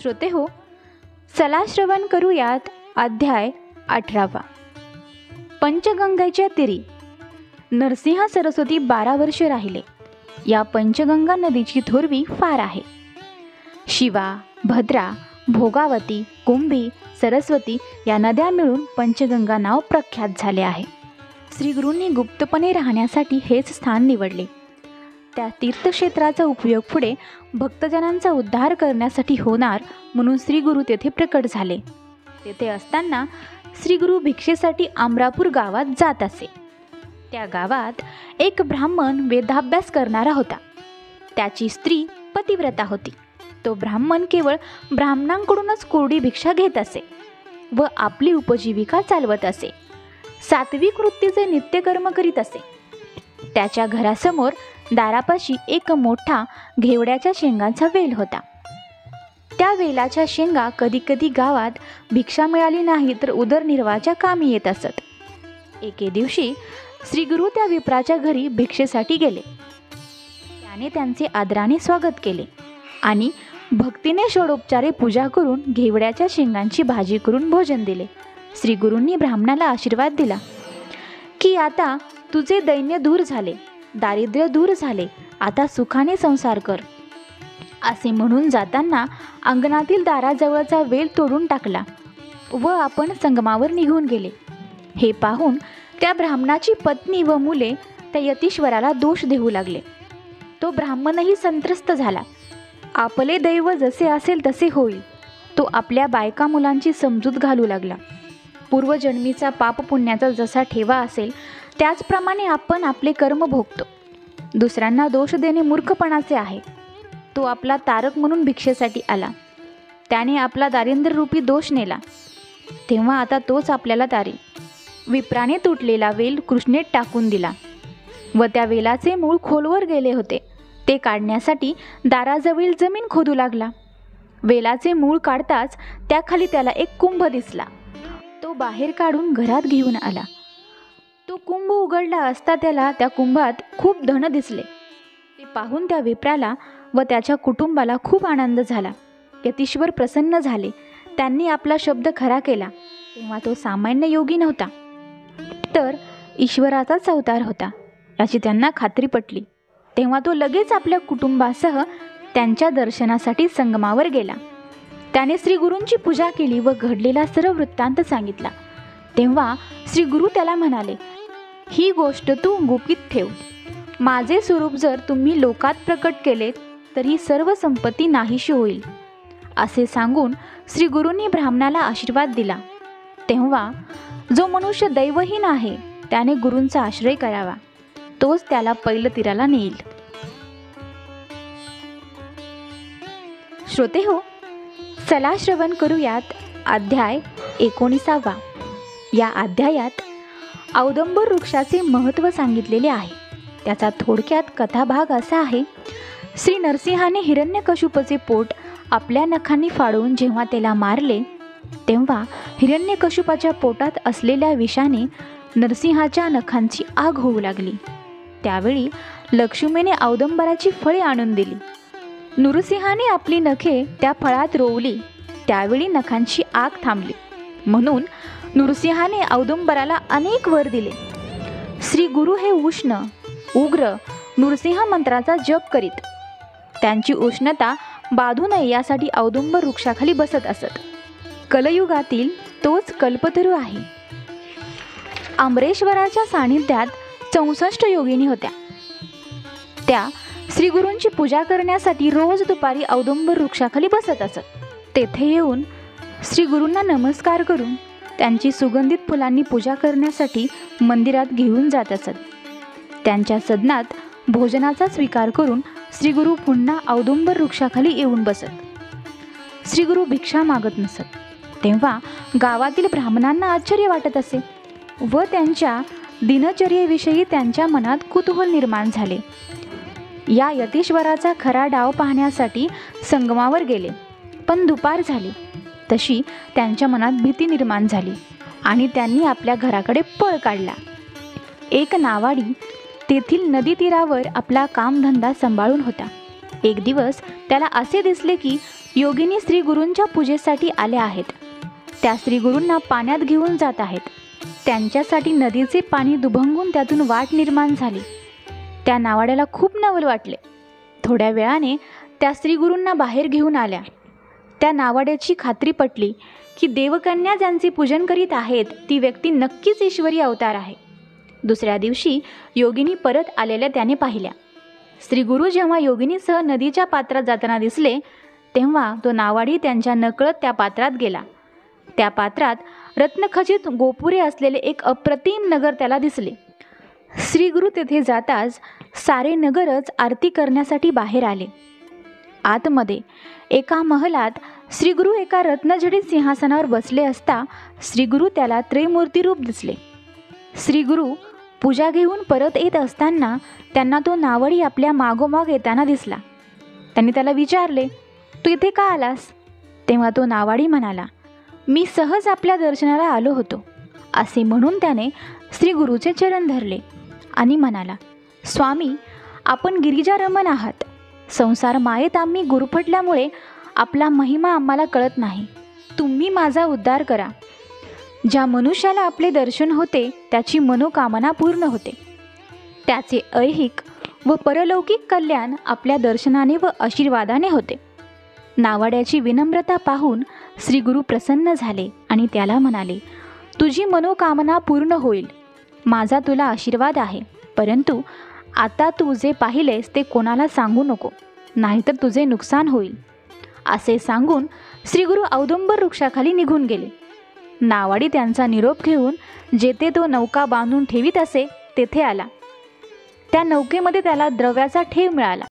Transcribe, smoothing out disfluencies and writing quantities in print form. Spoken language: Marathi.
श्रोते हो, चला श्रवण करूयात अध्याय 18. पंचगंगेच्या तीरी. नरसिंह सरस्वती 12 वर्षे राहिले. या पंचगंगा नदीची थोरवी फार आहे. शिवा, भद्रा, भोगावती, कुंभी, सरस्वती या नद्या मिळून पंचगंगा नाव प्रख्यात झाले आहे. श्रीगुरूंनी गुप्तपणे राहण्यासाठी हेच स्थान निवडले. त्या तीर्थक्षेत्राचा उपयोग पुढे भक्तजनांचा उद्धार करण्यासाठी होणार म्हणून श्रीगुरू तेथे प्रकट झाले. तेथे असताना श्रीगुरू भिक्षेसाठी आमरापूर गावात जात असे. त्या गावात एक ब्राह्मण वेदाभ्यास करणारा होता. त्याची स्त्री पतिव्रता होती. तो ब्राह्मण केवळ ब्राह्मणांकडूनच कोरडी भिक्षा घेत असे व आपली उपजीविका चालवत असे. सात्विक वृत्तीचे नित्यकर्म करीत असे. त्याच्या घरासमोर दारापाशी एक मोठा घेवड्याच्या शेंगांचा वेल होता. त्या वेलाच्या शेंगा कधीकधी गावात भिक्षा मिळाली नाही तर उदरनिर्वाहाच्या कामी येत असत. एके दिवशी श्रीगुरू त्या विप्राच्या घरी भिक्षेसाठी गेले. त्याने त्यांचे आदराने स्वागत केले आणि भक्तीने षोडोपचारे पूजा करून घेवड्याच्या शेंगांची भाजी करून भोजन दिले. श्रीगुरूंनी ब्राह्मणाला आशीर्वाद दिला की आता तुझे दैन्य दूर झाले, दारिद्र्य दूर झाले, आता सुखाने संसार कर. असे म्हणून जाताना अंगणातील दाराजवळचा वेल तोडून टाकला व आपण संगमावर निघून गेले. हे पाहून त्या ब्राह्मणाची पत्नी व मुले त्या यतीश्वराला दोष देऊ लागले. तो ब्राह्मणही संत्रस्त झाला. आपले दैव जसे असेल तसे होईल. तो आपल्या बायका मुलांची समजूत घालू लागला. पूर्वजन्मीचा पाप पुण्याचा जसा ठेवा असेल त्याचप्रमाणे आपण आपले कर्म भोगतो. दुसऱ्यांना दोष देणे मूर्खपणाचे आहे. तो आपला तारक म्हणून भिक्षेसाठी आला. त्याने आपला दारिद्र्यरूपी दोष नेला, तेव्हा आता तोच आपल्याला तारी. विप्राने तुटलेला वेल कृष्णेत टाकून दिला व त्या वेलाचे मूळ खोलवर गेले होते. ते काढण्यासाठी दाराजवळील जमीन खोदू लागला. वेलाचे मूळ काढताच त्याखाली त्याला एक कुंभ दिसला. तो बाहेर काढून घरात घेऊन आला. तो कुंभ उघडला असता त्याला त्या कुंभात खूप धन दिसले. ते पाहून त्या विप्राला व त्याच्या कुटुंबाला खूप आनंद झाला. यतीश्वर प्रसन्न झाले. त्यांनी आपला शब्द खरा केला. तेव्हा तो सामान्य योगी नव्हता, तर ईश्वराचाच अवतार होता याची त्यांना खात्री पटली. तेव्हा तो लगेच आपल्या कुटुंबासह त्यांच्या दर्शनासाठी संगमावर गेला. त्याने श्रीगुरूंची पूजा केली व घडलेला सर्व वृत्तांत सांगितला. तेव्हा श्रीगुरू त्याला म्हणाले, ही गोष्ट तू गुपित ठेव. माझे स्वरूप जर तुम्ही लोकात प्रकट केले तर ही सर्व संपत्ती नाहीशी होईल. असे सांगून श्रीगुरूंनी ब्राह्मणाला आशीर्वाद दिला. तेव्हा जो मनुष्य दैवहीन आहे त्याने गुरूंचा आश्रय करावा. तोच त्याला पैलतीराला नेईल. श्रोते हो, चला श्रवण करूयात अध्याय 19. या अध्यायात औदंबर वृक्षाचे महत्त्व सांगितलेले आहे. त्याचा थोडक्यात कथाभाग असा आहे. श्री नरसिंहाने हिरण्यकशिपूचे पोट आपल्या नखांनी फाडून जेव्हा त्याला मारले तेव्हा हिरण्यकशिपूच्या पोटात असलेल्या विषाने नरसिंहाच्या नखांची आग होऊ लागली. त्यावेळी लक्ष्मीने औदंबराची फळे आणून दिली. नृसिंहाने आपली नखे त्या फळात रोवली. त्यावेळी नखांची आग थांबली. म्हणून नृसिंहाने औदुंबराला अनेक वर दिले. श्री गुरु हे उष्ण उग्र नृसिंह मंत्राचा जप करीत. त्यांची उष्णता बाधू नये यासाठी औदुंबर वृक्षाखाली बसत असत. कलयुगातील तोच कल्पतरू आहे. अमरेश्वराच्या सानिध्यात 64 योगिनी होत्या. त्या श्रीगुरूंची पूजा करण्यासाठी रोज दुपारी औदुंबर वृक्षाखाली बसत असत. तेथे येऊन श्रीगुरूंना नमस्कार करून त्यांची सुगंधित फुलांनी पूजा करण्यासाठी मंदिरात घेऊन जात असत. त्यांच्या सदनात भोजनाचा स्वीकार करून श्रीगुरू पुन्हा औदुंबर वृक्षाखाली येऊन बसत. श्रीगुरू भिक्षा मागत नसत. तेव्हा गावातील ब्राह्मणांना आश्चर्य वाटत असे व त्यांच्या दिनचर्येविषयी त्यांच्या मनात कुतूहल निर्माण झाले. या यतीश्वराचा खरा डाव पाहण्यासाठी संगमावर गेले, पण दुपार झाली. तशी त्यांच्या मनात भीती निर्माण झाली आणि त्यांनी आपल्या घराकडे पळ काढला. एक नावाडी तेथील नदी तीरावर आपला कामधंदा सांभाळून होता. एक दिवस त्याला असे दिसले की योगिनी श्री गुरूंच्या पूजेसाठी आल्या आहेत. त्या श्री गुरूंना पाण्यात घेऊन जात आहेत. त्यांच्यासाठी नदीचे पाणी दुभंगून त्यातून वाट निर्माण झाली. त्या नावाड्याला खूप नवल वाटले. थोड्या वेळाने त्या श्री गुरूंना बाहेर घेऊन आल्या. त्या नावाड्याची खात्री पटली की देवकन्या ज्यांचे पूजन करीत आहेत ती व्यक्ती नक्कीच ईश्वरी अवतार आहे. दुसऱ्या दिवशी योगिनी परत आलेल्या त्याने पाहिल्या. श्री गुरु जेव्हा योगिनीसह नदीच्या पात्रात जाताना दिसले तेव्हा तो नावाडी त्यांच्या नकळत त्या पात्रात गेला. त्या पात्रात रत्नखचित गोपुरे असलेले एक अप्रतिम नगर त्याला दिसले. श्री गुरु तेथे जाताच सारे नगरच आरती करण्यासाठी बाहेर आले. आतमध्ये एका महलात श्री गुरु एका रत्नजडित सिंहासनावर बसले असता श्री गुरु त्याला त्रैमूर्ती रूप दिसले. श्री गुरु पूजा घेऊन परत येत असताना त्यांना तो नावडी आपल्या मागोमाग येताना दिसला. त्यांनी त्याला विचारले, तू इथे का आलास? तेव्हा तो नावाडी म्हणाला, मी सहज आपल्या दर्शनाला आलो होतो. असे म्हणून त्याने श्री गुरुचे चरण धरले आणि म्हणाला, स्वामी, आपण गिरिजारमण आहात. संसार मायेत आम्ही गुरफटल्यामुळे आपला महिमा आम्हाला कळत नाही. तुम्ही माझा उद्धार करा. ज्या मनुष्याला आपले दर्शन होते त्याची मनोकामना पूर्ण होते. त्याचे ऐहिक व परलौकिक कल्याण आपल्या दर्शनाने व आशीर्वादाने होते. नावाड्याची विनम्रता पाहून श्री गुरु प्रसन्न झाले आणि त्याला म्हणाले, तुझी मनोकामना पूर्ण होईल. माझा तुला आशीर्वाद आहे. परंतु आता तू जे पाहिलेस ते कोणाला सांगू नको, नाहीतर तुझे नुकसान होईल. असे सांगून श्री गुरु औदुंबर वृक्षाखाली निघून गेले. नावाडी त्यांचा निरोप घेऊन जेथे तो नौका बांधून ठेवीत असे तेथे आला. त्या नौकेमध्ये त्याला द्रव्याचा ठेव मिळाला.